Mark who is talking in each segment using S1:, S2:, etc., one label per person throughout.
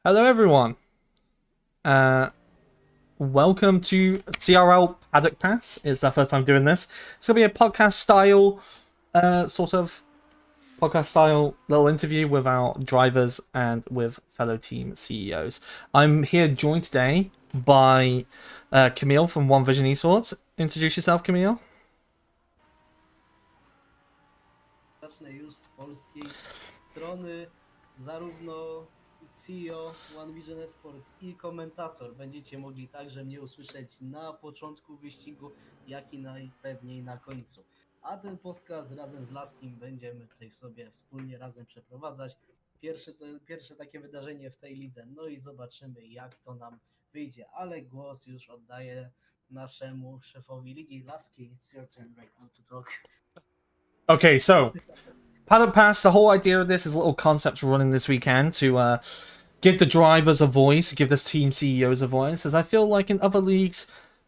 S1: Hello, everyone. Welcome to CRL Paddock Pass. It's our first time doing this. It's gonna be a podcast style, little interview with our drivers and with fellow team CEOs. I'm here joined today by Camille from One Vision Esports. Introduce yourself, Camille.
S2: Zacznę już z polskiej strony, zarówno CEO One Vision Esports i komentator. Będziecie mogli także mnie usłyszeć na początku wyścigu, jak i najpewniej na końcu. A ten podcast razem z Laskim będziemy tutaj sobie wspólnie razem przeprowadzać. Pierwsze takie wydarzenie w tej lidze, no i zobaczymy, jak to nam wyjdzie. Ale głos już oddaję naszemu szefowi ligi. Laski, it's your turn right now to talk.
S1: Okay, so Paddock Pass, the whole idea of this is a little concept we're running this weekend to give the drivers a voice, give the team CEOs a voice, as I feel like in other leagues,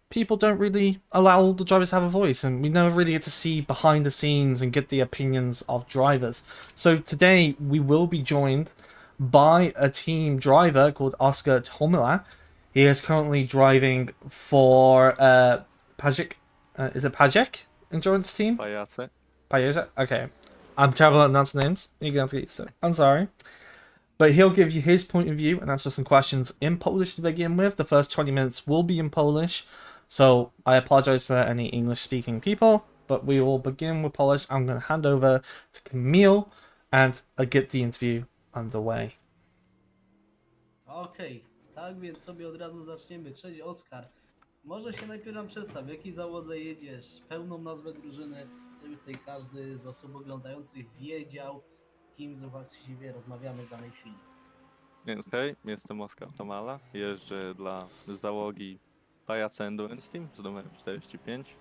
S1: people don't really allow the drivers to have a voice, and we never really get to see behind the scenes and get the opinions of drivers. So today, we will be joined by a team driver called Oscar Tomila. He is currently driving for Paddock. Is it Paddock Endurance Team?
S3: Pajace.
S1: Pajace? Okay. I'm terrible at announcing names. You're going to get used to it. I'm sorry. But he'll give you his point of view and answer some questions in Polish to begin with. The first 20 minutes will be in Polish, so I apologize to any English-speaking people, but we will begin with Polish. I'm going to hand over to Camille and get the interview underway.
S2: Okej, tak więc sobie od razu zaczniemy. Cześć Oskar. Może się najpierw nam przedstaw, w jakiej załodze jedziesz, pełną nazwę drużyny, żeby tutaj każdy z osób oglądających wiedział, kim właściwie rozmawiamy w danej chwili.
S3: Więc hej, jestem Oskar Tomala, jeżdżę dla załogi Pajace Endurance Team z numerem 45.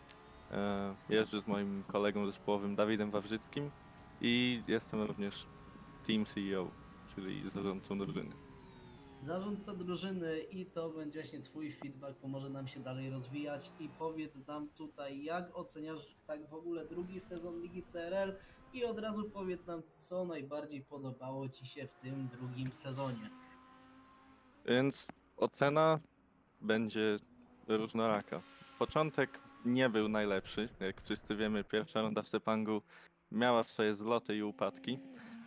S3: Jeżdżę z moim kolegą zespołowym Dawidem Wawrzyckim i jestem również Team CEO, czyli zarządcą drużyny.
S2: Zarządca drużyny i to będzie właśnie Twój feedback, pomoże nam się dalej rozwijać i powiedz nam tutaj, jak oceniasz tak w ogóle drugi sezon Ligi CRL i od razu powiedz nam, co najbardziej podobało Ci się w tym drugim sezonie.
S3: Więc ocena będzie różnoraka. Początek nie był najlepszy, jak wszyscy wiemy, pierwsza runda w Sepangu miała swoje zloty i upadki,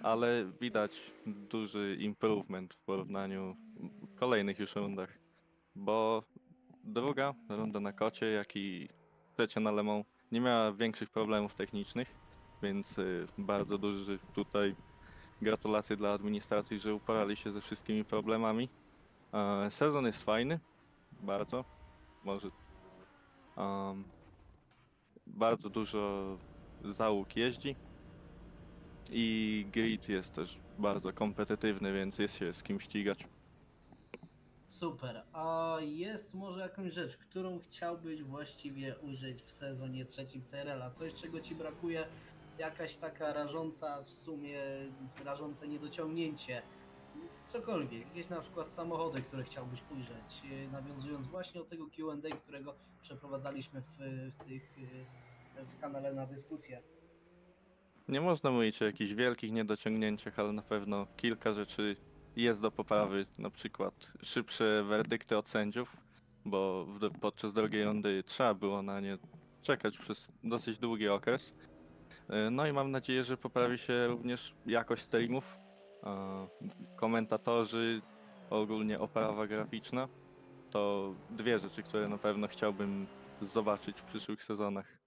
S3: ale widać duży improvement w porównaniu w kolejnych już rundach, bo druga runda na kocie, jak i trzecia na Le Mans nie miała większych problemów technicznych, więc bardzo duży tutaj gratulacje dla administracji, że uporali się ze wszystkimi problemami. Sezon jest fajny, bardzo, może bardzo dużo załóg jeździ i grid jest też bardzo kompetytywny, więc jest się z kim ścigać.
S2: Super, a jest może jakąś rzecz, którą chciałbyś właściwie ujrzeć w sezonie trzecim CRL, a coś czego Ci brakuje, jakaś taka rażąca w sumie, rażące niedociągnięcie, cokolwiek, jakieś na przykład samochody, które chciałbyś ujrzeć, nawiązując właśnie do tego Q&A, którego przeprowadzaliśmy w kanale na dyskusję.
S3: Nie można mówić o jakichś wielkich niedociągnięciach, ale na pewno kilka rzeczy jest do poprawy, na przykład szybsze werdykty od sędziów, bo podczas drugiej rundy trzeba było na nie czekać przez dosyć długi okres. No i mam nadzieję, że poprawi się również jakość streamów, komentatorzy, ogólnie oprawa graficzna. To dwie rzeczy, które na pewno chciałbym zobaczyć w przyszłych sezonach.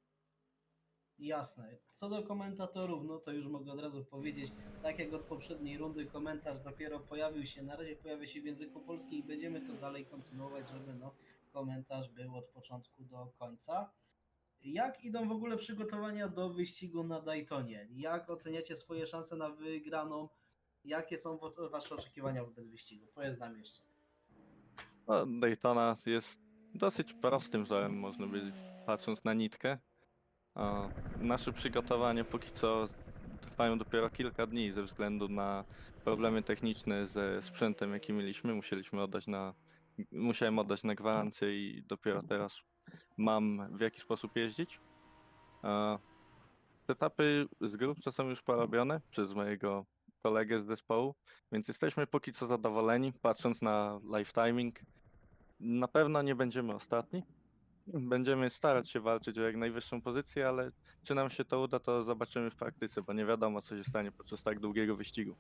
S2: Jasne. Co do komentatorów, no to już mogę od razu powiedzieć, tak jak od poprzedniej rundy komentarz dopiero pojawił się, na razie pojawia się w języku polskim i będziemy to dalej kontynuować, żeby komentarz był od początku do końca. Jak idą w ogóle przygotowania do wyścigu na Daytonie? Jak oceniacie swoje szanse na wygraną? Jakie są Wasze oczekiwania wobec wyścigu? Powiedz nam jeszcze.
S3: No, Daytona jest dosyć prostym torem, można powiedzieć, patrząc na nitkę. Nasze przygotowania póki co trwają dopiero kilka dni ze względu na problemy techniczne ze sprzętem, jaki mieliśmy. Musiałem oddać na gwarancję i dopiero teraz mam w jaki sposób jeździć. Setupy z grubsza są już porobione przez mojego kolegę z zespołu, więc jesteśmy póki co zadowoleni, patrząc na live timing. Na pewno nie będziemy ostatni. Będziemy starać się walczyć o jak najwyższą pozycję, ale czy nam się to uda, to zobaczymy w praktyce, bo nie wiadomo, co się stanie podczas tak długiego wyścigu.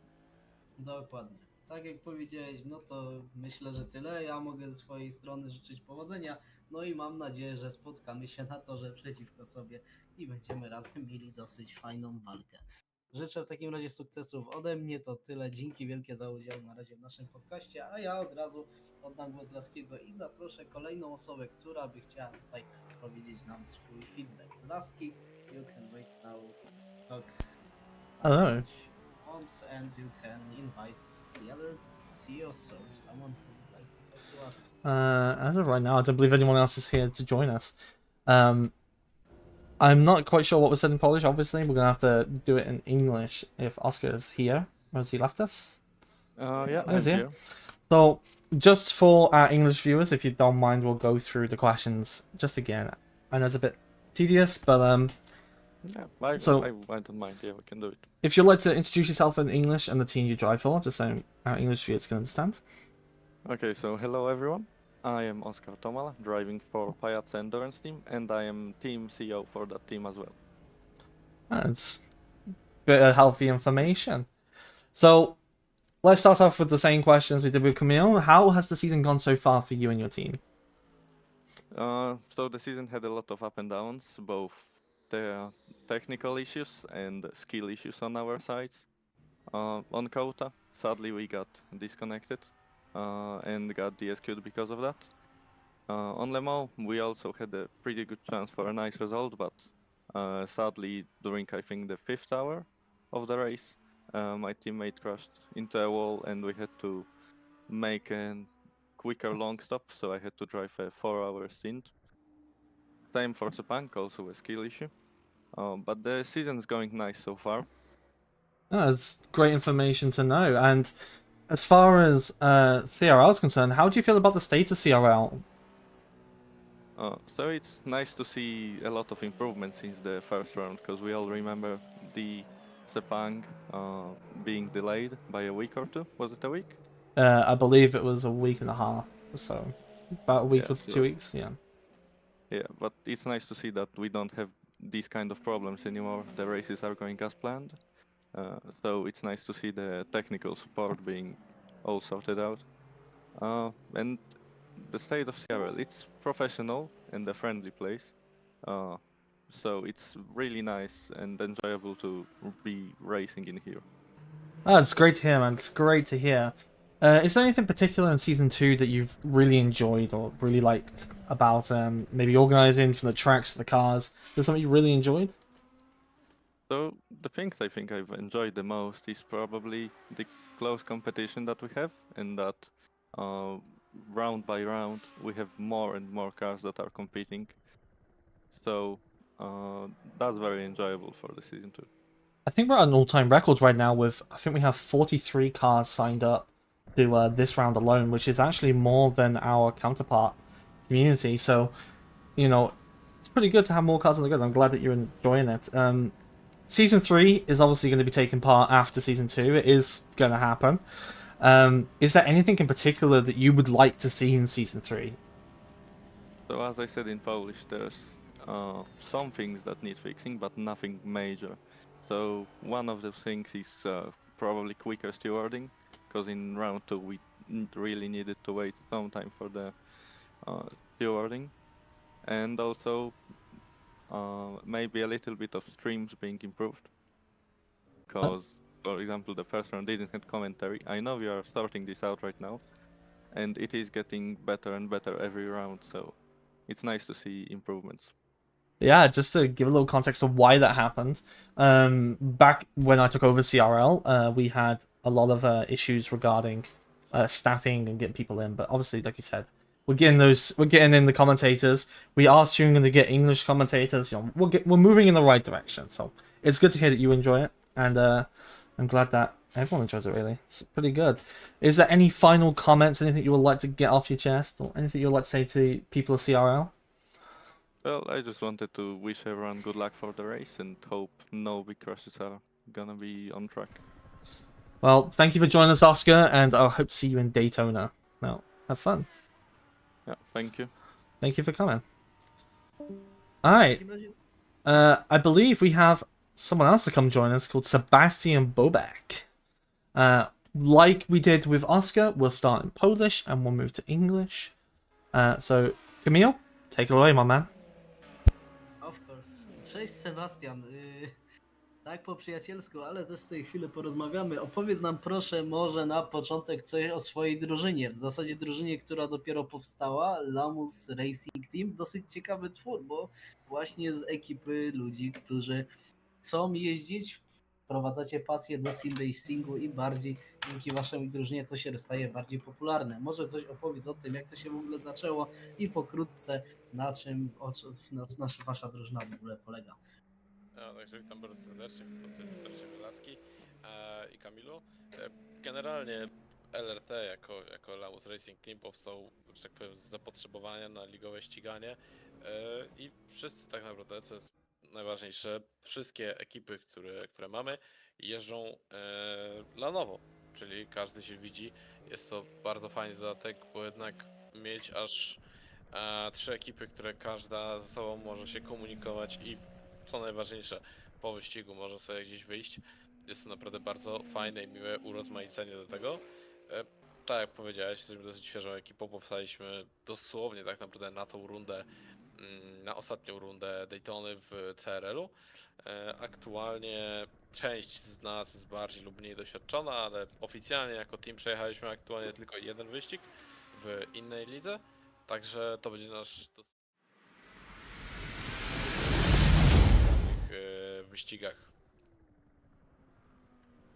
S2: Dokładnie. Tak jak powiedziałeś, no to myślę, że tyle. Ja mogę ze swojej strony życzyć powodzenia, no i mam nadzieję, że spotkamy się na torze przeciwko sobie i będziemy razem mieli dosyć fajną walkę. Życzę w takim razie sukcesów ode mnie, to tyle. Dzięki wielkie za udział na razie w naszym podcaście, a ja od razu oddam głos Laskiego i zaproszę kolejną osobę, która by chciała tutaj powiedzieć nam swój feedback. Laski, you can wait now. Talk.
S1: Hello.
S2: And you can invite the other CEOs or someone who would like to talk to us.
S1: As of right now, I don't believe anyone else is here to join us. I'm not quite sure what was said in Polish. Obviously, we're gonna have to do it in English if Oscar is here. Or has he left us?
S3: Yeah,
S1: Oh, is
S3: I'm
S1: he here?
S3: here.
S1: So, just for our English viewers, if you don't mind, we'll go through the questions just again. I know it's a bit tedious, but
S3: Yeah,
S1: so
S3: I don't mind. Yeah, we can do it.
S1: if you'd like to introduce yourself in English and the team you drive for, just so our English viewers can understand.
S3: Okay, so hello everyone. I am Oscar Tomala, driving for Paddock's endurance team, and I am team CEO for that team as well.
S1: That's a bit of healthy information. So, let's start off with the same questions we did with Camille. How has the season gone so far for you and your team?
S3: So the season had a lot of up and downs, both the technical issues and skill issues on our sides. On Kota, sadly we got disconnected and got DSQ'd because of that. On Le Mans, we also had a pretty good chance for a nice result, but sadly, during I think the 5th hour of the race, my teammate crashed into a wall and we had to make a quicker long stop, so I had to drive a 4-hour stint. Same for Sepang, also a skill issue. But the season's going nice so far.
S1: Oh, that's great information to know. And as far as CRL is concerned, how do you feel about the state of CRL?
S3: So it's nice to see a lot of improvement since the first round, because we all remember the Sepang being delayed by a week or two. Was it a week?
S1: I believe it was a week and a half or so. About a week
S3: Yeah,
S1: or
S3: so
S1: 2 weeks, yeah.
S3: yeah, but it's nice to see that we don't have these kind of problems anymore. The races are going as planned. So it's nice to see the technical support being all sorted out. And the state of CRL, it's professional and a friendly place. Uh, so it's really nice and enjoyable to be racing in here.
S1: Oh, it's great to hear, man. It's great to hear. Is there anything particular in season 2 that you've really enjoyed or really liked about maybe organizing from the tracks to the cars? Is there something you really enjoyed?
S3: So the things I think I've enjoyed the most is probably the close competition that we have, and that uh, round by round we have more and more cars that are competing. So that's very enjoyable for the season too.
S1: I think we're at an all-time record right now with, I think we have 43 cars signed up to this round alone, which is actually more than our counterpart community. So, you know, it's pretty good to have more cars on the grid. I'm glad that you're enjoying it. Season 3 is obviously going to be taking part after Season 2. It is going to happen. Is there anything in particular that you would like to see in Season 3?
S3: So as I said in Polish, there's some things that need fixing, but nothing major. So one of the things is probably quicker stewarding, because in round 2 we really needed to wait some time for the stewarding, and also maybe a little bit of streams being improved, because for example the first round didn't have commentary. I know we are sorting this out right now, and it is getting better and better every round, so it's nice to see improvements.
S1: Yeah, just to give a little context of why that happened. Back when I took over CRL, we had a lot of issues regarding staffing and getting people in. But obviously, like you said, we're getting in the commentators. We are soon going to get English commentators. You know, we're moving in the right direction. So it's good to hear that you enjoy it, and I'm glad that everyone enjoys it. Really, it's pretty good. Is there any final comments? Anything you would like to get off your chest, or anything you would like to say to people of CRL?
S3: Well, I just wanted to wish everyone good luck for the race and hope no big crashes are gonna be on track.
S1: Well, thank you for joining us, Oscar, and I hope to see you in Daytona. Now, have fun.
S3: Yeah, thank you.
S1: Thank you for coming. Alright, I believe we have someone else to come join us called Sebastian Bobek. Like we did with Oscar, we'll start in Polish and we'll move to English. So, Camille, take it away, my man.
S2: Of course. Cześć Sebastian. Tak po przyjacielsku, ale też sobie chwilę porozmawiamy. Opowiedz nam proszę może na początek coś o swojej drużynie. W zasadzie drużynie, która dopiero powstała, Lamus Racing Team. Dosyć ciekawy twór, bo właśnie z ekipy ludzi, którzy chcą jeździć wprowadzacie pasję do sim racingu i bardziej dzięki waszej drużynie to się staje bardziej popularne. Może coś opowiedz o tym, jak to się w ogóle zaczęło i pokrótce na czym wasza drużyna w ogóle polega.
S4: No, także witam bardzo serdecznie, witam serdecznie Welaski i Kamilu. Generalnie LRT jako Lamus Racing Team powstał, że tak powiem, z zapotrzebowania na ligowe ściganie i wszyscy tak naprawdę, co jest najważniejsze, wszystkie ekipy, które mamy, jeżdżą lanowo, czyli każdy się widzi. Jest to bardzo fajny dodatek, bo jednak mieć aż 3 ekipy, które każda ze sobą może się komunikować i co najważniejsze, po wyścigu można sobie gdzieś wyjść. Jest to naprawdę bardzo fajne i miłe urozmaicenie do tego. Tak jak powiedziałeś, jesteśmy dosyć świeżą ekipą, powstaliśmy dosłownie tak naprawdę na tą rundę, na ostatnią rundę Daytony w CRL-u. Aktualnie część z nas jest bardziej lub mniej doświadczona, ale oficjalnie jako team przejechaliśmy aktualnie tylko jeden wyścig w innej lidze, także to będzie nasz wyścigach.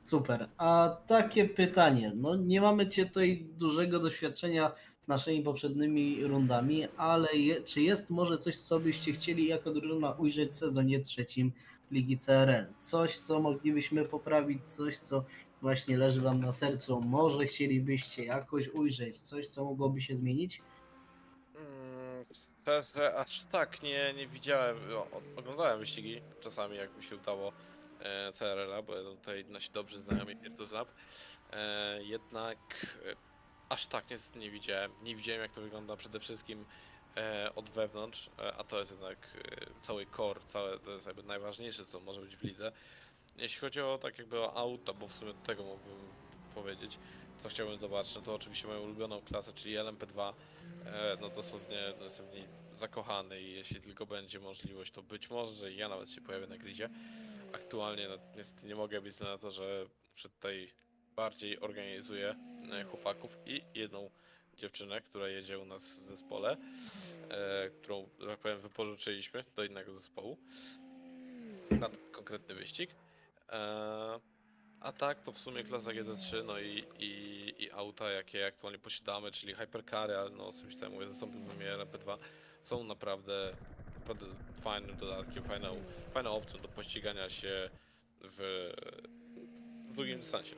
S2: Super. A takie pytanie, no nie mamy cię tutaj dużego doświadczenia z naszymi poprzednimi rundami, ale czy jest może coś, co byście chcieli jako drużyna ujrzeć w sezonie trzecim Ligi CRL? Coś, co moglibyśmy poprawić, coś, co właśnie leży wam na sercu, może chcielibyście jakoś ujrzeć, coś, co mogłoby się zmienić?
S4: Szczerze, aż tak nie widziałem. Oglądałem wyścigi czasami, jak mi się udało CRL-a, bo tutaj nasi dobrzy znajomi Pirtuznap. Jednak aż tak nie widziałem. Nie widziałem, jak to wygląda przede wszystkim od wewnątrz, a to jest jednak cały core, to jest jakby najważniejsze, co może być w lidze. Jeśli chodzi o tak jakby o auta, bo w sumie od tego mógłbym powiedzieć, co chciałbym zobaczyć, no to oczywiście moją ulubioną klasę, czyli LMP2. No dosłownie jestem w niej zakochany i jeśli tylko będzie możliwość, to być może, że ja nawet się pojawię na gridzie. Aktualnie no, niestety nie mogę być na to, że muszę tutaj bardziej organizuję chłopaków i jedną dziewczynę, która jedzie u nas w zespole, którą, że tak powiem, wypożyczyliśmy do innego zespołu na konkretny wyścig. A tak, to w sumie klasa GT3, no i auta, jakie aktualnie posiadamy, czyli hypercary, ale no osobiście tak mówię, zastąpiłbym je LMP2, są naprawdę fajnym dodatkiem, fajną opcją do pościgania się w długim dystansie.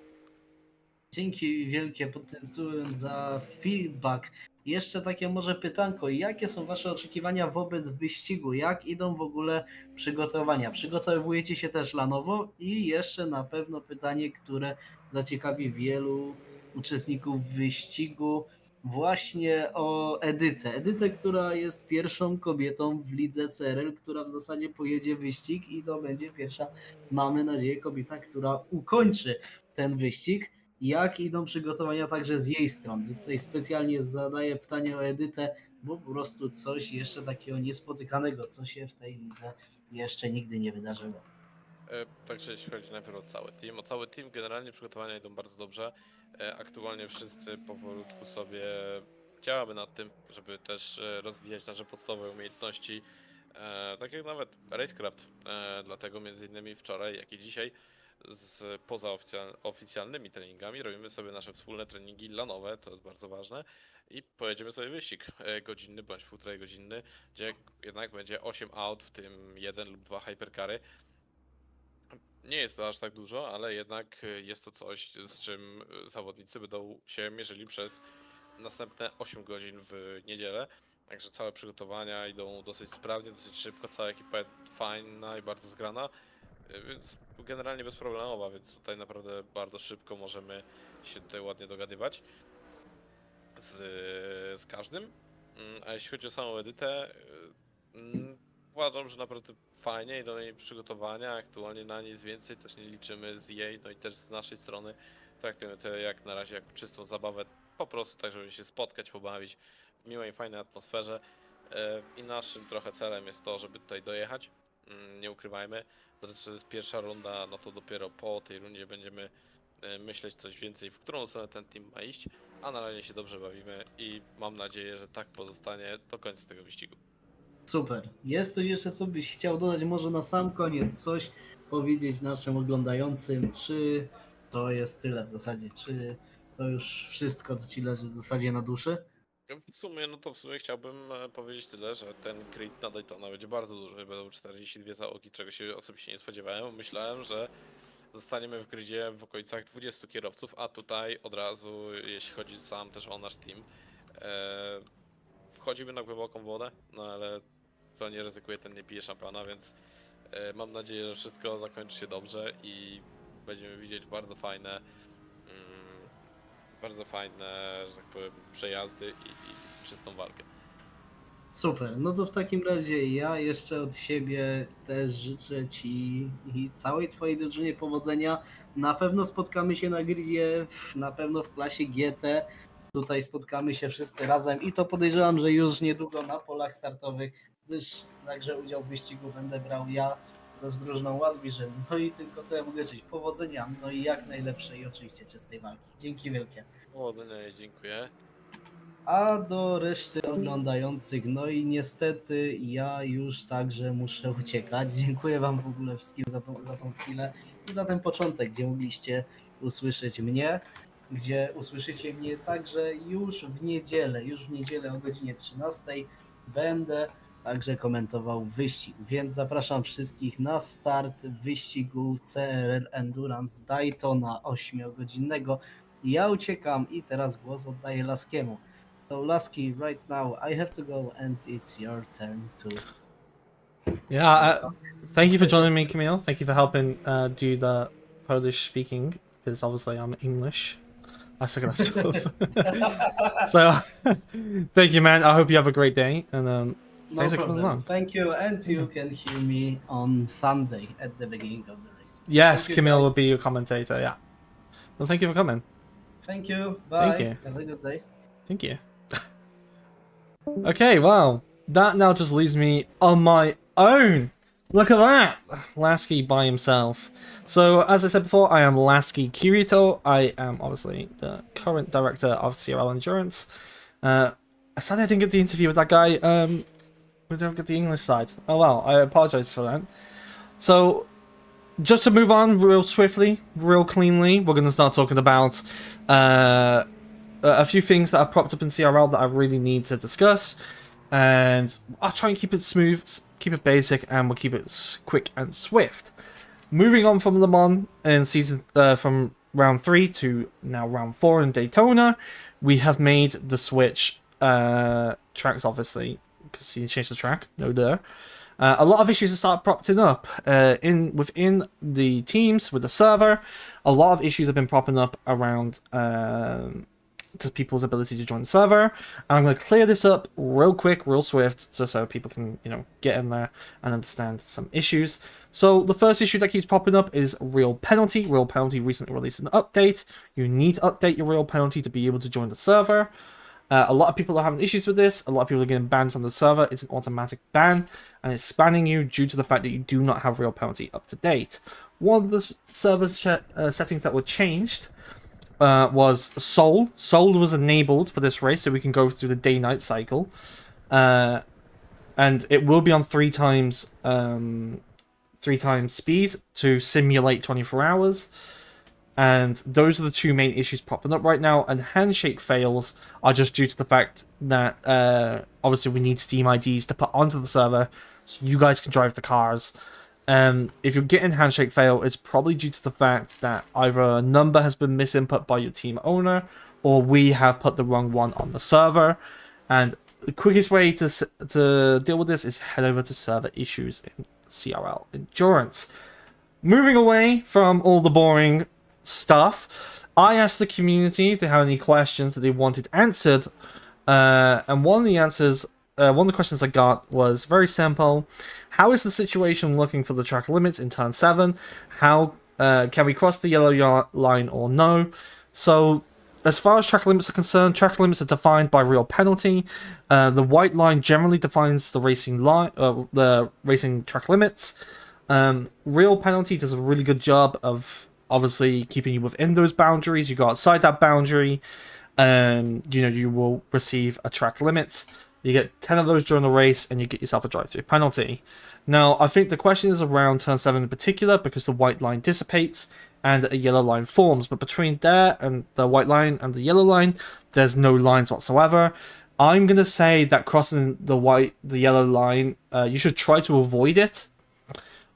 S2: Dzięki wielkie pod tytułem za feedback. Jeszcze takie może pytanko, jakie są wasze oczekiwania wobec wyścigu? Jak idą w ogóle przygotowania? Przygotowujecie się też lanowo? I jeszcze na pewno pytanie, które zaciekawi wielu uczestników wyścigu, właśnie o Edytę. Edytę, która jest pierwszą kobietą w lidze CRL, która w zasadzie pojedzie wyścig i to będzie pierwsza, mamy nadzieję, kobieta, która ukończy ten wyścig. Jak idą przygotowania także z jej strony? Tutaj specjalnie zadaję pytanie o Edytę, bo po prostu coś jeszcze takiego niespotykanego, co się w tej lidze jeszcze nigdy nie wydarzyło.
S4: Także jeśli chodzi najpierw o cały team generalnie przygotowania idą bardzo dobrze. Aktualnie wszyscy powolutku sobie działamy nad tym, żeby też rozwijać nasze podstawowe umiejętności, tak jak nawet Racecraft. Dlatego między innymi wczoraj, jak i dzisiaj poza oficjalnymi treningami robimy sobie nasze wspólne treningi lanowe, to jest bardzo ważne, i pojedziemy sobie wyścig godzinny bądź półtorej godzinny, gdzie jednak będzie 8 aut, w tym 1 lub 2 hypercary. Nie jest to aż tak dużo, ale jednak jest to coś, z czym zawodnicy będą się mierzyli przez następne 8 godzin w niedzielę. Także całe przygotowania idą dosyć sprawnie, dosyć szybko, cała ekipa jest fajna i bardzo zgrana, więc generalnie bezproblemowa, więc tutaj naprawdę bardzo szybko możemy się tutaj ładnie dogadywać z każdym. A jeśli chodzi o samą edytę, uważam, że naprawdę fajnie idą jej przygotowania, aktualnie na nic więcej też nie liczymy z jej, no i też z naszej strony traktujemy to jak na razie jako czystą zabawę, po prostu tak, żeby się spotkać, pobawić w miłej, fajnej atmosferze. I naszym trochę celem jest to, żeby tutaj dojechać, nie ukrywajmy, zresztą, że to jest pierwsza runda, no to dopiero po tej rundzie będziemy myśleć coś więcej, w którą stronę ten team ma iść, a na razie się dobrze bawimy i mam nadzieję, że tak pozostanie do końca tego wyścigu.
S2: Super. Jest coś jeszcze, co byś chciał dodać może na sam koniec? Coś, powiedzieć naszym oglądającym, czy to jest tyle w zasadzie, czy to już wszystko, co ci leży w zasadzie na duszy?
S4: W sumie chciałbym powiedzieć tyle, że ten grid na Daytona będzie bardzo duży, będą 42 załogi, czego się osobiście nie spodziewałem. Myślałem, że zostaniemy w gridzie w okolicach 20 kierowców, a tutaj od razu, jeśli chodzi sam też o nasz team, e, wchodzimy na głęboką wodę, no ale to nie ryzykuje, ten nie pije szampana, więc mam nadzieję, że wszystko zakończy się dobrze i będziemy widzieć bardzo fajne, że tak powiem, przejazdy i czystą walkę.
S2: Super, no to w takim razie ja jeszcze od siebie też życzę Ci i całej Twojej drużynie powodzenia. Na pewno spotkamy się na gridzie, na pewno w klasie GT. Tutaj spotkamy się wszyscy razem i to podejrzewam, że już niedługo na polach startowych, gdyż także udział w wyścigu będę brał ja ze z drużyną One Vision. No i tylko tyle mogę życzyć. Powodzenia, no i jak najlepszej oczywiście czystej walki. Dzięki wielkie.
S4: Powodzenia i dziękuję.
S2: A do reszty oglądających, no i niestety ja już także muszę uciekać. Dziękuję Wam w ogóle wszystkim za tą chwilę i za ten początek, gdzie mogliście usłyszeć mnie, gdzie usłyszycie mnie także już w niedzielę o godzinie 13 będę także komentował wyścig, więc zapraszam wszystkich na start wyścigu CRL Endurance Daytona 8-godzinnego. Ja uciekam i teraz głos oddaję Laskiemu. So Lasky, right now I have to go and it's your turn to...
S1: Yeah, thank you for joining me, Camille. Thank you for helping do the Polish speaking, because obviously I'm English. I suck at that stuff. So, thank you, man. I hope you have a great day, and
S2: No
S1: thanks for coming
S2: problem.
S1: along.
S2: Thank you, and you can hear me on Sunday at the beginning of the race.
S1: Yes,
S2: Thank you,
S1: Camille will
S2: guys.
S1: be your commentator. Yeah. Well, thank you for coming.
S2: Thank you. Bye.
S1: Thank you.
S2: Have a good day.
S1: Thank you. Okay, well, that now just leaves me on my own. Look at that! Lasky by himself. So, as I said before, I am Lasky Kirito. I am obviously the current director of CRL Endurance. Sadly, I didn't get the interview with that guy. We don't get the English side. Oh well, I apologize for that. So, just to move on real swiftly, real cleanly, we're going to start talking about a few things that have propped up in CRL that I really need to discuss, and I'll try and keep it smooth, keep it basic, and we'll keep it quick and swift. Moving on from Le Mans in season from round 3 to now round 4 in Daytona, we have made the switch tracks, obviously, because you changed the track, no duh. A lot of issues have started propping up within the teams with the server. A lot of issues have been popping up around to people's ability to join the server. And I'm going to clear this up real quick, real swift, so people can, get in there and understand some issues. So the first issue that keeps popping up is Real Penalty. Real Penalty recently released an update. You need to update your Real Penalty to be able to join the server. A lot of people are having issues with this. A lot of people are getting banned from the server. It's an automatic ban, and it's banning you due to the fact that you do not have Real Penalty up to date. One of the server settings that were changed was Soul. Soul was enabled for this race, so we can go through the day-night cycle, and it will be on 3 times speed to simulate 24 hours. And those are the 2 main issues popping up right now. And handshake fails are just due to the fact that obviously we need Steam IDs to put onto the server so you guys can drive the cars. If you're getting handshake fail, it's probably due to the fact that either a number has been misinput by your team owner, or we have put the wrong one on the server. And the quickest way to deal with this is head over to server issues in CRL Endurance. Moving away from all the boring stuff, I asked the community if they had any questions that they wanted answered, and one of the questions I got was very simple. How is the situation looking for the track limits in turn 7? How can we cross the yellow line or no? So as far as track limits are concerned, track limits are defined by Real Penalty. The white line generally defines the racing track limits. Real Penalty does a really good job of obviously keeping you within those boundaries. You go outside that boundary, you will receive a track limit. You get 10 of those during the race, and you get yourself a drive-through penalty. Now, I think the question is around turn 7 in particular, because the white line dissipates and a yellow line forms. But between there and the white line and the yellow line, there's no lines whatsoever. I'm going to say that crossing the yellow line, you should try to avoid it.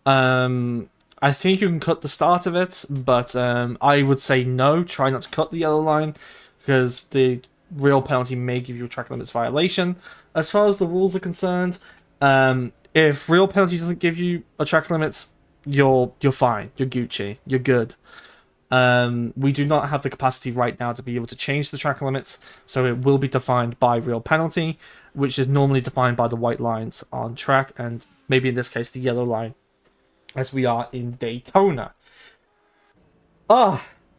S1: I think you can cut the start of it, but I would say no, try not to cut the yellow line, because the real penalty may give you a track limits violation. As far as the rules are concerned, if real penalty doesn't give you a track limits, you're fine, you're Gucci, you're good. We do not have the capacity right now to be able to change the track limits, so it will be defined by real penalty, which is normally defined by the white lines on track, and maybe in this case the yellow line, as we are in Daytona.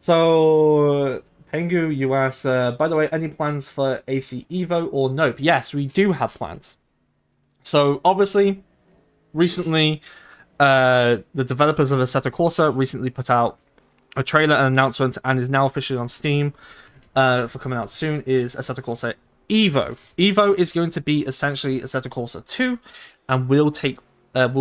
S1: So Pengu, you ask, by the way, any plans for AC Evo or nope? Yes, we do have plans. So obviously, recently, the developers of Assetto Corsa recently put out a trailer and announcement, and is now officially on Steam for coming out soon, is Assetto Corsa Evo. Evo is going to be essentially Assetto Corsa 2, and will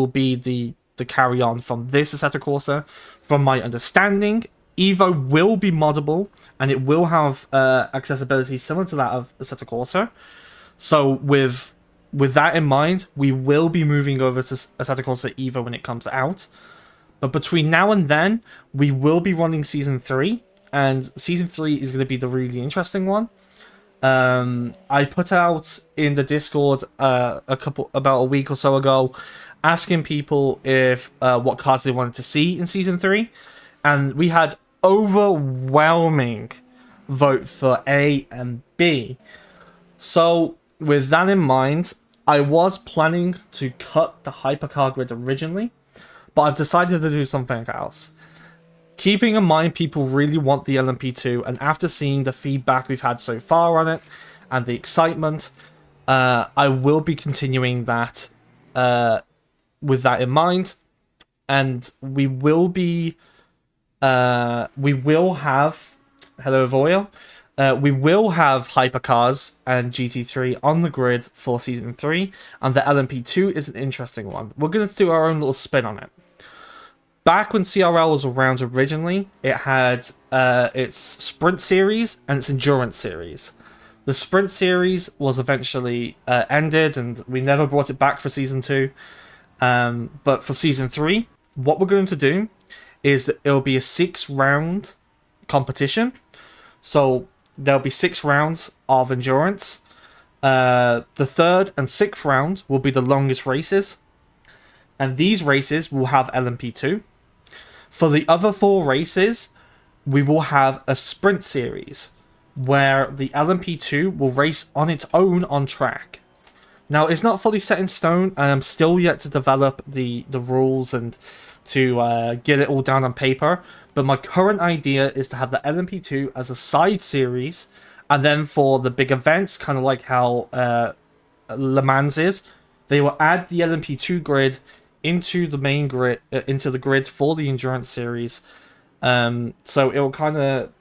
S1: be the carry on from this Assetto Corsa. From my understanding, Evo will be moddable, and it will have accessibility similar to that of Assetto Corsa. So with that in mind, we will be moving over to Assetto Corsa Evo when it comes out. But between now and then, we will be running Season 3, and Season 3 is going to be the really interesting one. I put out in the Discord about a week or so ago, asking people if what cars they wanted to see in Season 3, and we had overwhelming vote for A and B. So with that in mind, I was planning to cut the hypercar grid originally, but I've decided to do something else. Keeping in mind people really want the LMP2, and after seeing the feedback we've had so far on it and the excitement, I will be continuing that with that in mind, and we will have hello Voya. We will have hypercars and GT3 on the grid for Season 3, and the LMP2 is an interesting one. We're going to do our own little spin on it. Back when CRL was around originally, it had its Sprint Series and its Endurance Series. The Sprint Series was eventually ended, and we never brought it back for Season 2. But for Season 3, what we're going to do is that it'll be a 6-round competition. So there'll be 6 rounds of endurance. The 3rd and 6th round will be the longest races, and these races will have LMP2. For the other 4 races, we will have a sprint series where the LMP2 will race on its own on track. Now, it's not fully set in stone, and I'm still yet to develop the rules and to get it all down on paper. But my current idea is to have the LMP2 as a side series, and then for the big events, kind of like how Le Mans is, they will add the LMP2 grid into the main grid, into the grid for the endurance series. So it will kind of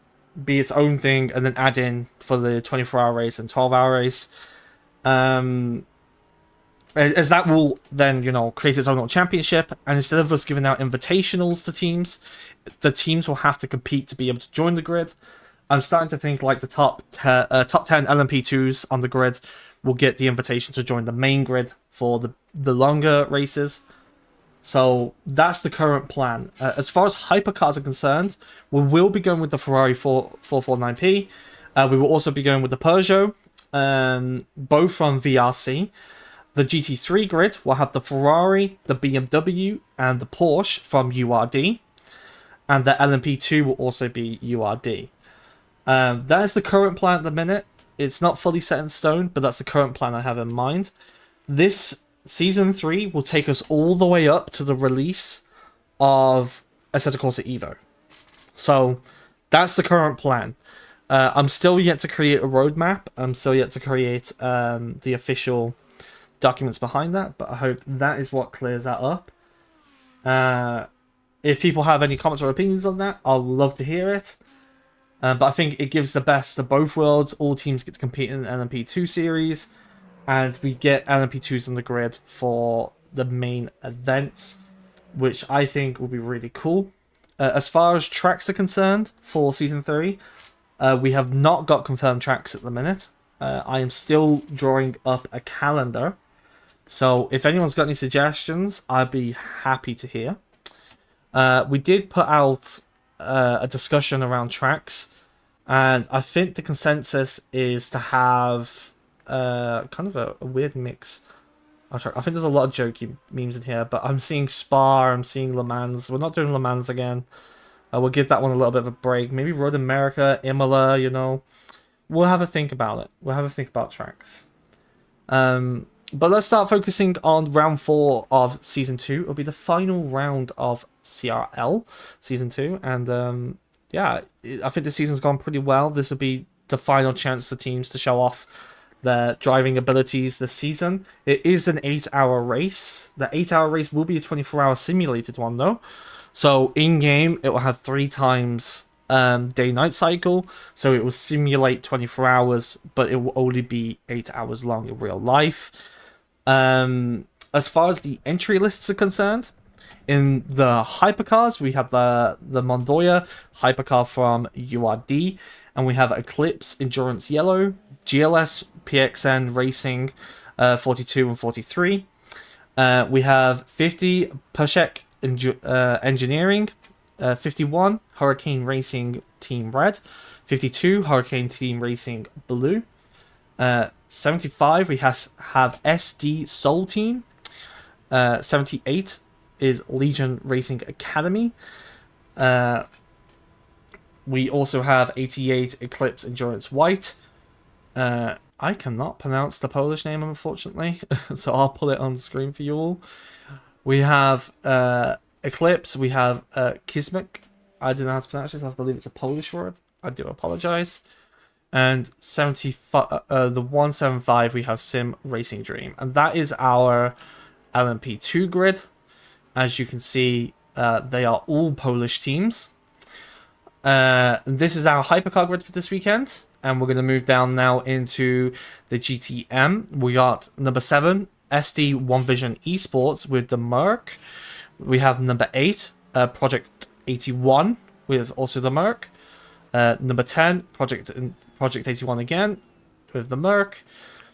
S1: be its own thing, and then add in for the 24-hour race and 12-hour race. As that will then, create its own little championship, and instead of us giving out invitationals to teams, the teams will have to compete to be able to join the grid. I'm starting to think like the top 10 LMP2s on the grid will get the invitation to join the main grid for the longer races. So that's the current plan. As far as hypercars are concerned, we will be going with the Ferrari 449P. We will also be going with the Peugeot, both from VRC. The GT3 grid will have the Ferrari, the BMW, and the Porsche from URD. And the LMP2 will also be URD. That is the current plan at the minute. It's not fully set in stone, but that's the current plan I have in mind. This Season 3 will take us all the way up to the release of Assetto Corsa Evo. So that's the current plan. I'm still yet to create a roadmap. I'm still yet to create the official documents behind that, but I hope that is what clears that up. If people have any comments or opinions on that, I'll love to hear it. But I think it gives the best of both worlds. All teams get to compete in the LMP2 series, and we get LMP2s on the grid for the main events, which I think will be really cool. As far as tracks are concerned for Season 3, we have not got confirmed tracks at the minute. I am still drawing up a calendar. So if anyone's got any suggestions, I'd be happy to hear. We did put out a discussion around tracks. And I think the consensus is to have kind of a weird mix. I think there's a lot of jokey memes in here, but I'm seeing Spa, I'm seeing Le Mans. We're not doing Le Mans again. We'll give that one a little bit of a break. Maybe Road America, Imola, you know. We'll have a think about it. We'll have a think about tracks. But let's start focusing on round 4 of Season 2. It'll be the final round of CRL Season 2. And yeah, I think the season's gone pretty well. This will be the final chance for teams to show off their driving abilities this season. It is an 8-hour race. The 8-hour race will be a 24-hour simulated one, though. So in-game, it will have 3 times day-night cycle. So it will simulate 24 hours, but it will only be 8 hours long in real life. As far as the entry lists are concerned, in the hypercars, we have the Montoya hypercar from URD, and we have Eclipse Endurance Yellow, GLS PXN Racing 42 and 43. We have 50 Paddock Engineering, 51 Hurricane Racing Team Red, 52 Hurricane Team Racing Blue, 75 we have SD Soul Team, 78 is Legion Racing Academy. We also have 88 Eclipse Endurance White. I cannot pronounce the Polish name, unfortunately, so I'll put it on the screen for you all. We have Eclipse, we have Kismek. I don't know how to pronounce this, I believe it's a Polish word. I do apologize. And 75, the 175, we have Sim Racing Dream. And that is our LMP2 grid. As you can see, they are all Polish teams. This is our hypercar grid for this weekend. And we're going to move down now into the GTM. We got number 7, SD One Vision Esports with the Merc. We have number 8, Project 81 with also the Merc. Number 10, Project 81 again with the Merc.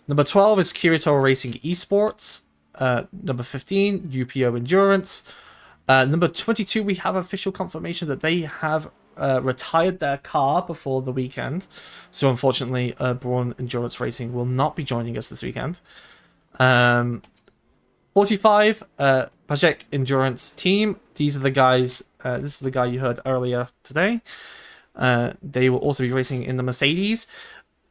S1: Number 12 is Kiritoracingesports Esports. Number 15, UPO Endurance. Number 22, we have official confirmation that they have retired their car before the weekend. So unfortunately, Braun Endurance Racing will not be joining us this weekend. 45, Paddock Endurance Team. These are the guys, this is the guy you heard earlier today. They will also be racing in the Mercedes.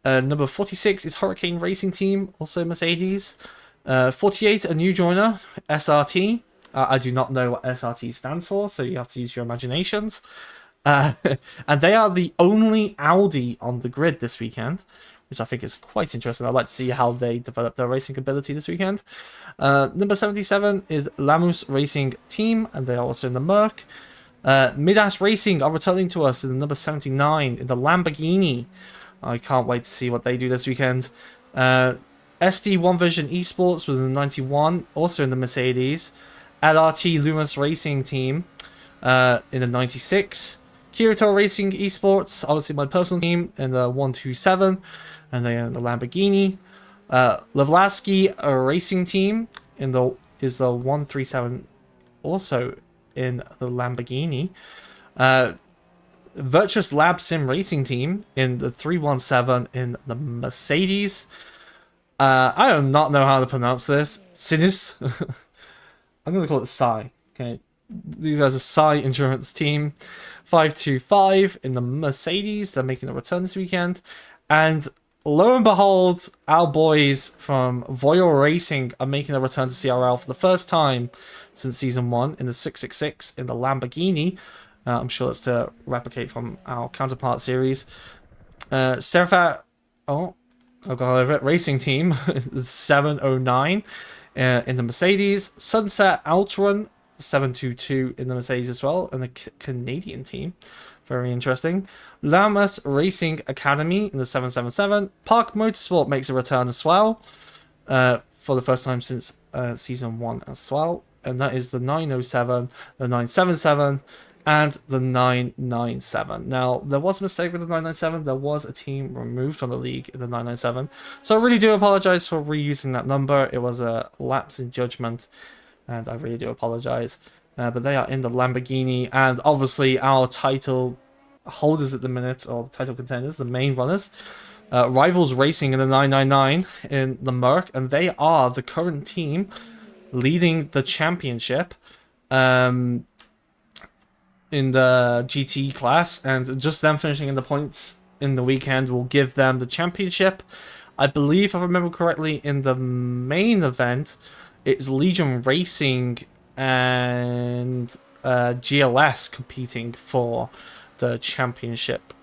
S1: Number 46 is Hurricane Racing Team, also Mercedes. 48, a new joiner, SRT. I do not know what SRT stands for, so you have to use your imaginations. And they are the only Audi on the grid this weekend, which I think is quite interesting. I'd like to see how they develop their racing ability this weekend. Number 77 is Lamus Racing Team, and they are also in the Merc. Midas Racing are returning to us in the number 79 in the Lamborghini. I can't wait to see what they do this weekend. SD One Vision Esports with the 91, also in the Mercedes. LRT Loomis Racing Team in the 96. Kirito Racing Esports, obviously my personal team, in the 127, and they are in the Lamborghini. Levlaski Racing Team is the 137, also in the Lamborghini. Virtuous Lab Sim Racing Team in the 317 in the Mercedes. I do not know how to pronounce this. Sinis. I'm going to call it Psy. Okay. These guys are Psy Endurance Team. 525 in the Mercedes. They're making a return this weekend. And lo and behold, our boys from Voyal Racing are making a return to CRL for the first time since Season 1 in the 666 in the Lamborghini. I'm sure that's to replicate from our counterpart series. Serafat, I've got over it, Racing Team, 709 in the Mercedes. Sunset Outrun, 722 in the Mercedes as well, and a Canadian team. Very interesting. Lamas Racing Academy in the 777. Park Motorsport makes a return as well, for the first time since Season 1 as well. And that is the 907, the 977, and the 997. Now, there was a mistake with the 997. There was a team removed from the league in the 997. So I really do apologize for reusing that number. It was a lapse in judgment, and I really do apologize. But they are in the Lamborghini, and obviously our title holders at the minute, or the title contenders, the main runners, Rivals Racing in the 999 in the Merc, and they are the current team leading the championship in the GT class, and just them finishing in the points in the weekend will give them the championship. I believe, if I remember correctly, in the main event, it's Legion Racing and GLS competing for the championship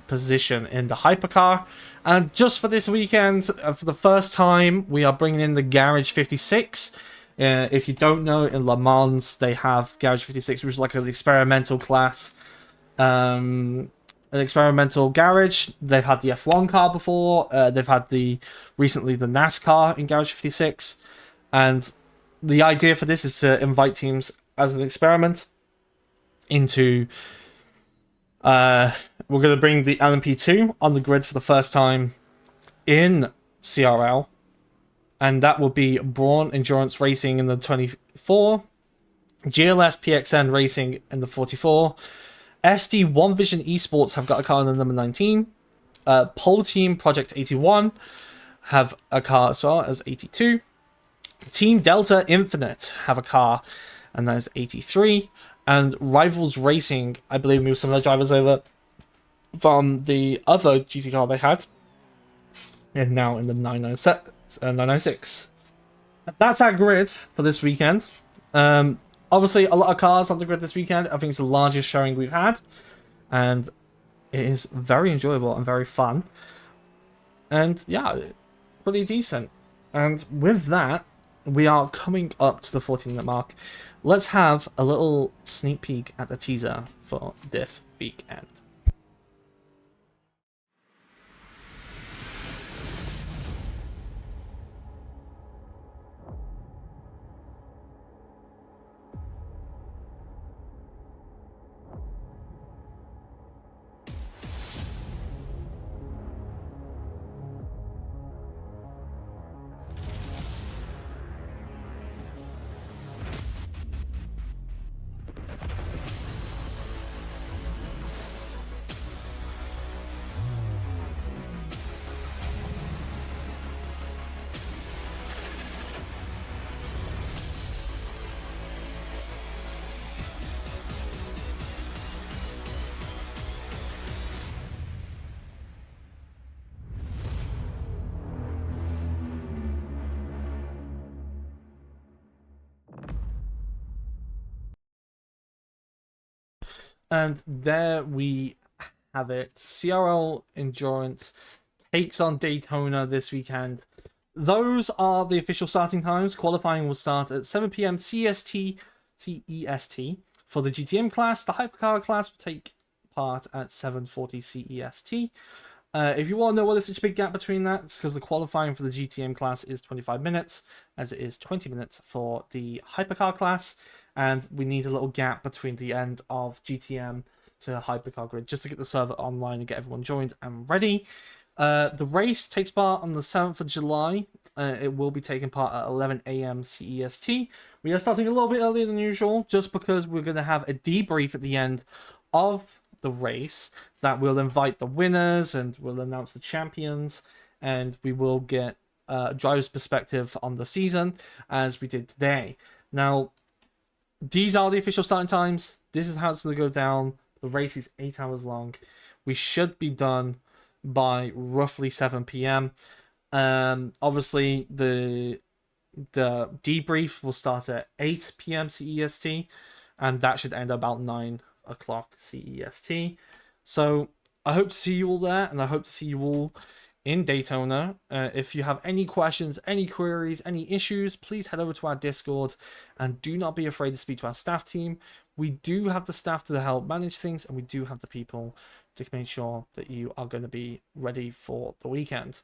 S1: position in the hypercar. And just for this weekend, for the first time, we are bringing in the Garage 56. If you don't know, in Le Mans they have Garage 56, which is like an experimental class, an experimental garage. They've had the F1 car before. They've had recently the NASCAR in Garage 56, and the idea for this is to invite teams as an experiment into. We're going to bring the LMP2 on the grid for the first time in CRL, and that will be Brawn Endurance Racing in the 24, GLS PXN Racing in the 44, SD One Vision Esports have got a car in the number 19, Pole Team Project 81 have a car as well as 82, Team Delta Infinite have a car, and that is 83. And Rivals Racing, I believe, moved some of their drivers over from the other GT car they had, and now in the 996. That's our grid for this weekend. Obviously, a lot of cars on the grid this weekend. I think it's the largest showing we've had, and it is very enjoyable and very fun. And yeah, pretty decent. And with that, we are coming up to the 14-minute mark. Let's have a little sneak peek at the teaser for this weekend. And there we have it. CRL Endurance takes on Daytona this weekend. Those are the official starting times. Qualifying will start at 7 p.m. CEST for the GTM class. The Hypercar class will take part at 7:40 CEST. If you want to know why there's such a big gap between that, it's because the qualifying for the GTM class is 25 minutes, as it is 20 minutes for the Hypercar class, and we need a little gap between the end of GTM to Hypercar grid just to get the server online and get everyone joined and ready. The race takes part on the 7th of July. It will be taking part at 11 a.m. CEST. We are starting a little bit earlier than usual, just because we're going to have a debrief at the end of the race that will invite the winners and we'll announce the champions, and we will get a driver's perspective on the season as we did today. Now, these are the official starting times. This is how it's going to go down. The race is 8 hours long. We should be done by roughly 7 p.m. Obviously, the debrief will start at 8 p.m. CEST, and that should end about 9 o'clock CEST. So I hope to see you all there, and I hope to see you all in Daytona. If you have any questions, any queries, any issues, please head over to our Discord, and do not be afraid to speak to our staff team. We do have the staff to help manage things, and we do have the people to make sure that you are going to be ready for the weekend.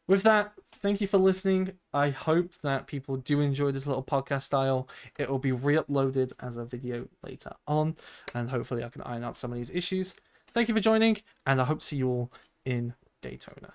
S1: With that, thank you for listening. I hope that people do enjoy this little podcast style. It will be re-uploaded as a video later on, and hopefully I can iron out some of these issues. Thank you for joining, and I hope to see you all in Daytona.